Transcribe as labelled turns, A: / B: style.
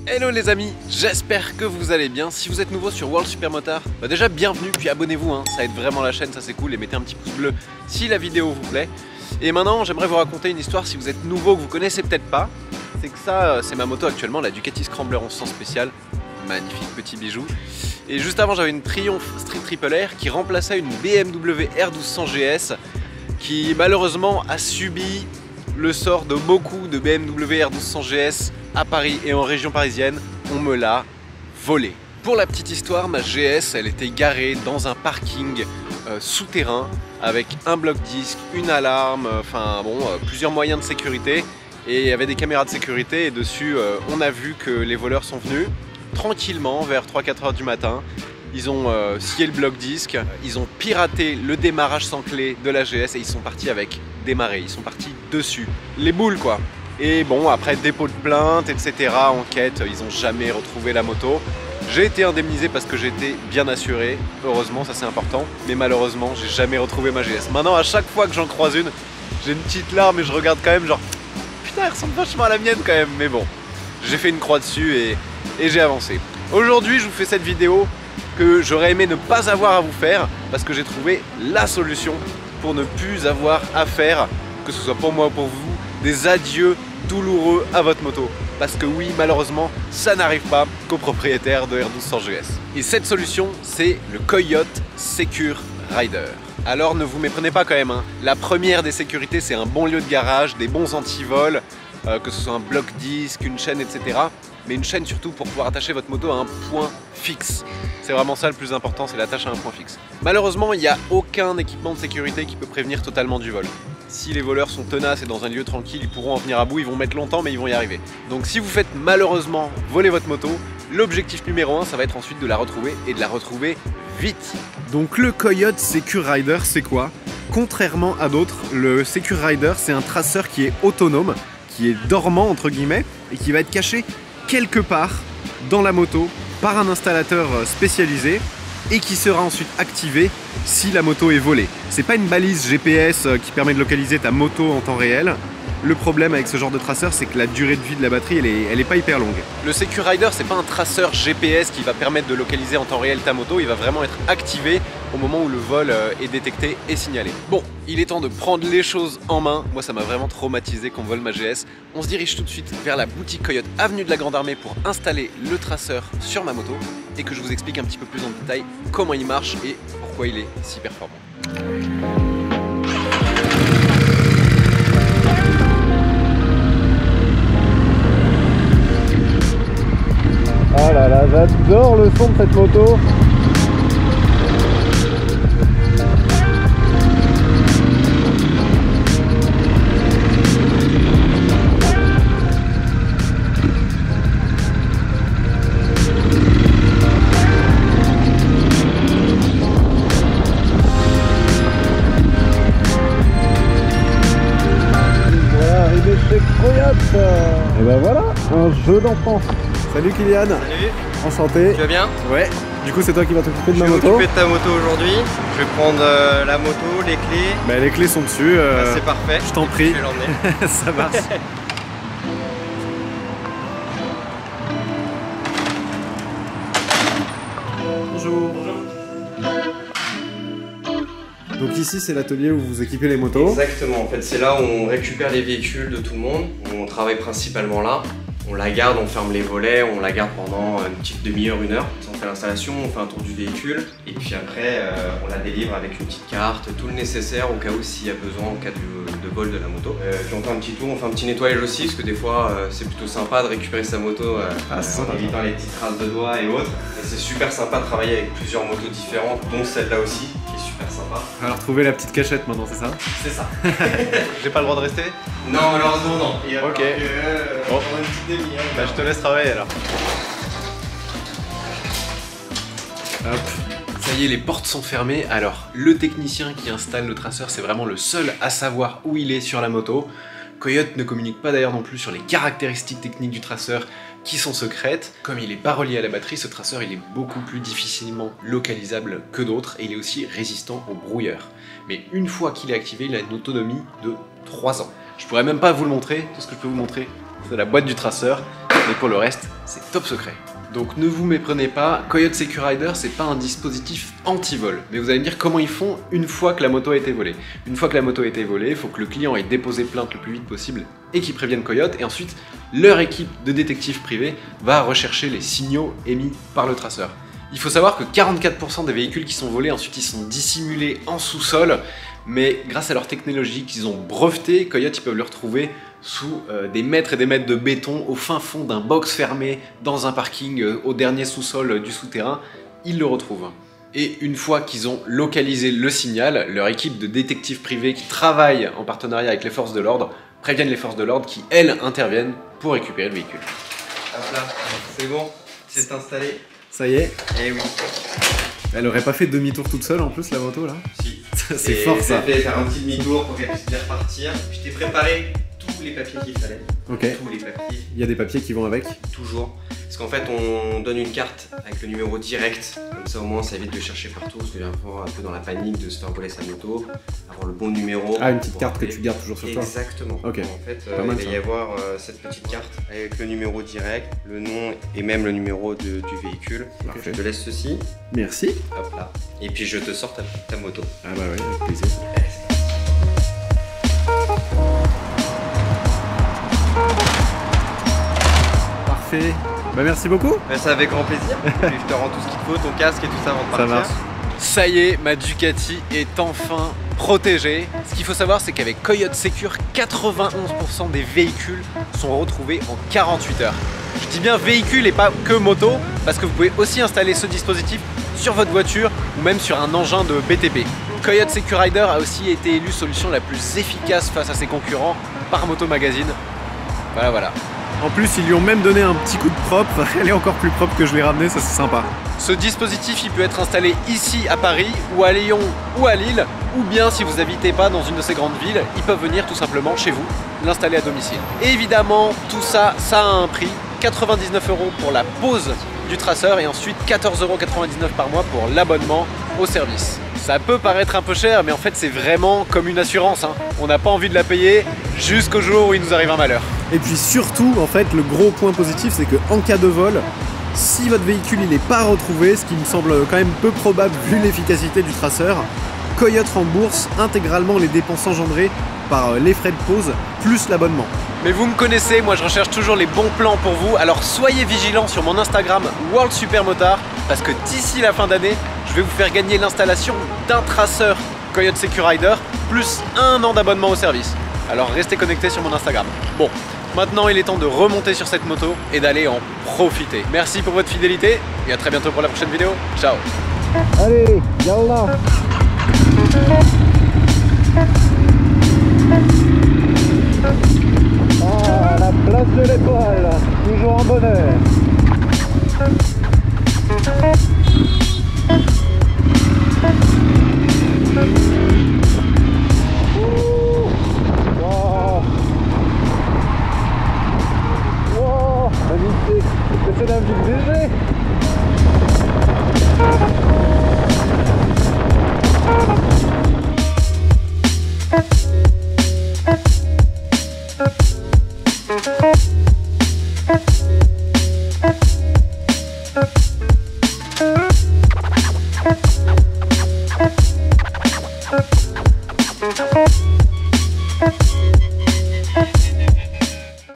A: Hello les amis, j'espère que vous allez bien. Si vous êtes nouveau sur World Supermotard, déjà bienvenue, puis abonnez-vous, hein. Ça aide vraiment la chaîne, ça c'est cool, et mettez un petit pouce bleu si la vidéo vous plaît. Et maintenant j'aimerais vous raconter une histoire si vous êtes nouveau, que vous connaissez peut-être pas. C'est que ça, c'est ma moto actuellement, la Ducati Scrambler 1100 spécial. Magnifique petit bijou. Et juste avant j'avais une Triumph Street Triple R qui remplaçait une BMW R1200 GS qui malheureusement a subi le sort de beaucoup de BMW R1200 GS à Paris et en région parisienne. On me l'a volée. Pour la petite histoire, ma GS elle était garée dans un parking souterrain avec un bloc-disque, une alarme, enfin bon, plusieurs moyens de sécurité, et il y avait des caméras de sécurité, et dessus on a vu que les voleurs sont venus tranquillement vers 3-4 heures du matin. Ils ont scié le bloc-disque, ils ont piraté le démarrage sans clé de la GS et ils sont partis avec démarrer, ils sont partis dessus. Les boules quoi. Et bon, après dépôt de plainte, etc., enquête, ils n'ont jamais retrouvé la moto. J'ai été indemnisé parce que j'étais bien assuré, heureusement, ça c'est important. Mais malheureusement, j'ai jamais retrouvé ma GS. Maintenant, à chaque fois que j'en croise une, j'ai une petite larme et je regarde quand même genre putain, elle ressemble vachement à la mienne quand même. Mais bon, j'ai fait une croix dessus et j'ai avancé. Aujourd'hui, je vous fais cette vidéo que j'aurais aimé ne pas avoir à vous faire parce que j'ai trouvé la solution pour ne plus avoir à faire, que ce soit pour moi ou pour vous, des adieux douloureux à votre moto. Parce que oui, malheureusement, ça n'arrive pas qu'aux propriétaires de R1200 GS. Et cette solution, c'est le Coyote Secure Rider. Alors ne vous méprenez pas quand même, hein. La première des sécurités, c'est un bon lieu de garage, des bons antivols, que ce soit un bloc-disque, une chaîne, etc. Mais une chaîne surtout pour pouvoir attacher votre moto à un point fixe. C'est vraiment ça le plus important, c'est l'attache à un point fixe. Malheureusement, il n'y a aucun équipement de sécurité qui peut prévenir totalement du vol. Si les voleurs sont tenaces et dans un lieu tranquille, ils pourront en venir à bout, ils vont mettre longtemps mais ils vont y arriver. Donc si vous faites malheureusement voler votre moto, l'objectif numéro 1, ça va être ensuite de la retrouver et de la retrouver vite. Donc le Coyote Secure Rider, c'est quoi? Contrairement à d'autres, le Secure Rider, c'est un traceur qui est autonome, qui est dormant entre guillemets, et qui va être caché quelque part dans la moto par un installateur spécialisé et qui sera ensuite activé si la moto est volée. C'est pas une balise GPS qui permet de localiser ta moto en temps réel. Le problème avec ce genre de traceur, c'est que la durée de vie de la batterie, elle est pas hyper longue. Le Secure Rider, c'est pas un traceur GPS qui va permettre de localiser en temps réel ta moto, il va vraiment être activé au moment où le vol est détecté et signalé. Bon, il est temps de prendre les choses en main. Moi, ça m'a vraiment traumatisé qu'on vole ma GS. On se dirige tout de suite vers la boutique Coyote, avenue de la Grande Armée, pour installer le traceur sur ma moto et que je vous explique un petit peu plus en détail comment il marche et pourquoi il est si performant. Oh là là, j'adore le son de cette moto. Voilà, arrivé chez Coyote. Et ben voilà, un jeu d'enfant. Salut Kylian.
B: Salut.
A: Enchanté.
B: Tu vas bien?
A: Ouais. Du coup, c'est toi qui vas t'occuper de ma moto?
B: Je vais m'occuper de ta moto aujourd'hui. Je vais prendre la moto, les clés.
A: Bah, les clés sont dessus.
B: C'est parfait.
A: Je t'en prie.
B: Je vais l'emmener.
A: Ça marche. Bonjour. Donc ici, c'est l'atelier où vous équipez les motos.
B: Exactement. En fait, c'est là où on récupère les véhicules de tout le monde. On travaille principalement là. On la garde, on ferme les volets, on la garde pendant une petite demi-heure, 1 heure. On fait l'installation, on fait un tour du véhicule et puis après on la délivre avec une petite carte, tout le nécessaire au cas où s'il y a besoin en cas de vol de la moto. Puis on fait un petit tour, on fait un petit nettoyage aussi parce que des fois c'est plutôt sympa de récupérer sa moto en évitant les petites traces de doigts et autres. Et c'est super sympa de travailler avec plusieurs motos différentes, dont celle-là aussi qui est super sympa.
A: Alors trouver la petite cachette maintenant, c'est ça?
B: C'est ça.
A: J'ai pas le droit de rester?
B: Non, malheureusement non.
A: Ok.
B: Bon. Une petite demi-heure.
A: Bah, je te laisse travailler alors. Hop. Ça y est, les portes sont fermées. Alors, le technicien qui installe le traceur, c'est vraiment le seul à savoir où il est sur la moto. Coyote ne communique pas d'ailleurs non plus sur les caractéristiques techniques du traceur qui sont secrètes. Comme il n'est pas relié à la batterie, ce traceur il est beaucoup plus difficilement localisable que d'autres et il est aussi résistant aux brouilleurs. Mais une fois qu'il est activé, il a une autonomie de 3 ans. Je pourrais même pas vous le montrer, tout ce que je peux vous montrer, c'est la boîte du traceur. mais pour le reste, c'est top secret. Donc ne vous méprenez pas, Coyote Securider, c'est pas un dispositif anti-vol. Mais vous allez me dire comment ils font une fois que la moto a été volée. Une fois que la moto a été volée, il faut que le client ait déposé plainte le plus vite possible et qu'il prévienne Coyote. Et ensuite, leur équipe de détectives privés va rechercher les signaux émis par le traceur. Il faut savoir que 44% des véhicules qui sont volés, ensuite ils sont dissimulés en sous-sol. Mais grâce à leur technologie qu'ils ont brevetée, Coyote ils peuvent le retrouver sous des mètres et des mètres de béton au fin fond d'un box fermé dans un parking au dernier sous-sol du souterrain. Ils le retrouvent. Et une fois qu'ils ont localisé le signal, leur équipe de détectives privés qui travaillent en partenariat avec les forces de l'ordre préviennent les forces de l'ordre qui, elles, interviennent pour récupérer le véhicule.
B: Hop là, c'est bon, c'est installé.
A: Ça y est.
B: Eh oui.
A: Elle aurait pas fait demi-tour toute seule en plus la moto là?
B: Si.
A: C'est fort ça.
B: J'ai fait faire un petit demi-tour pour qu'elle puisse bien repartir. Je t'ai préparé tous les papiers qu'il fallait.
A: Ok.
B: Tous les papiers.
A: Il y a des papiers qui vont avec?
B: Toujours. Parce qu'en fait, on donne une carte avec le numéro direct. Comme ça, au moins, ça évite de chercher partout. Parce que j'ai un peu dans la panique de se faire voler sa moto. Avoir le bon numéro.
A: Ah, une petite carte que tu gardes toujours sur toi?
B: Exactement.
A: Ok.
B: En fait, il va y avoir cette petite carte avec le numéro direct, le nom et même le numéro du véhicule.
A: Parfait.
B: Je te laisse ceci.
A: Merci.
B: Hop là. Et puis, je te sors ta moto.
A: Ah bah oui, avec plaisir. Parfait. Bah merci beaucoup.
B: C'est avec grand plaisir. Je te rends tout ce qu'il te faut, ton casque et tout ça avant de partir.
A: Ça marche. Ça y est, ma Ducati est enfin protégée. Ce qu'il faut savoir, c'est qu'avec Coyote Secure, 91% des véhicules sont retrouvés en 48 heures. Je dis bien véhicule et pas que moto, parce que vous pouvez aussi installer ce dispositif sur votre voiture ou même sur un engin de BTP. Coyote Securider a aussi été élue solution la plus efficace face à ses concurrents par Moto Magazine. Voilà. En plus, ils lui ont même donné un petit coup de propre. Elle est encore plus propre que je l'ai ramenée, ça c'est sympa. Ce dispositif, il peut être installé ici à Paris, ou à Lyon, ou à Lille, ou bien si vous n'habitez pas dans une de ces grandes villes, ils peuvent venir tout simplement chez vous, l'installer à domicile. Et évidemment, tout ça, ça a un prix. 99 € pour la pose du traceur et ensuite 14,99 € par mois pour l'abonnement au service. Ça peut paraître un peu cher, mais en fait c'est vraiment comme une assurance, hein. On n'a pas envie de la payer jusqu'au jour où il nous arrive un malheur. Et puis surtout, en fait, le gros point positif, c'est qu'en cas de vol, si votre véhicule il n'est pas retrouvé, ce qui me semble quand même peu probable vu l'efficacité du traceur, Coyote rembourse intégralement les dépenses engendrées par les frais de pause plus l'abonnement. Mais vous me connaissez, moi je recherche toujours les bons plans pour vous, alors soyez vigilants sur mon Instagram World Super Motard, parce que d'ici la fin d'année, je vais vous faire gagner l'installation d'un traceur Coyote Securider plus 1 an d'abonnement au service. Alors restez connectés sur mon Instagram. Bon, maintenant il est temps de remonter sur cette moto et d'aller en profiter. Merci pour votre fidélité et à très bientôt pour la prochaine vidéo. Ciao.
C: Allez, yallah. Ah, la place de l'étoile, toujours en bonheur. Wow, magnifique, c'est la vie BG.